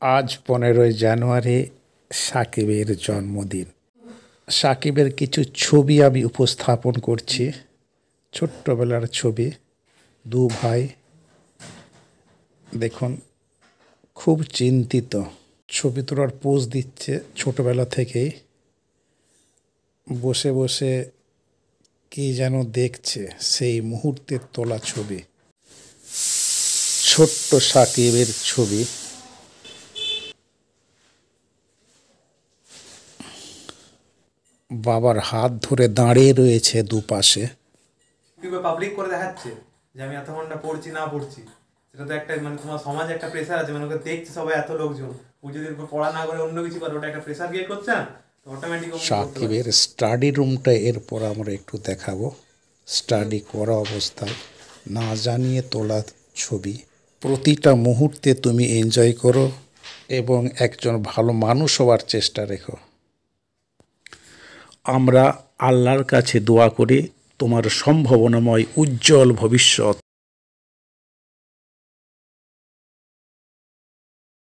আজ 15ই জানুয়ারি সাকিবের জন্মদিন। সাকিবের কিছু ছবি আমি উপস্থাপন করছি। ছোট্টবেলার ছবি, দু ভাই। দেখুন, খুব চিন্তিত। ছবি তোলার পোজ দিচ্ছে ছোটবেলা থেকেই। বসে বসে কি যেন দেখছে, সেই মুহূর্তের তোলা ছবি। ছোট্ট সাকিবের ছবি। বাবার হাত ধরে দাঁড়িয়ে রয়েছে দুপাশে। পাবলিক করে দেখাচ্ছে যে আমি এত ঘন্টা পড়ছি না পড়ছি, সেটা তো একটা মানে তোমার সমাজে একটা প্রেসার আছে, মানে ওকে দেখছে সবাই এত লোকজন, ও যদি পড়া না করে অন্য কিছু করে ওটা একটা প্রেসার ক্রিয়েট করছে না, তো অটোমেটিক সাকিবের স্টাডি রুমটা এরপর আমরা একটু দেখাবো। স্টাডি করা অবস্থায় না জানিয়ে তোলা ছবি। প্রতিটা মুহূর্তে তুমি এনজয় করো এবং একজন ভালো মানুষ হওয়ার চেষ্টা রেখো। আমরা আল্লাহর কাছে দোয়া করি তোমার সম্ভাবনাময় উজ্জ্বল ভবিষ্যৎ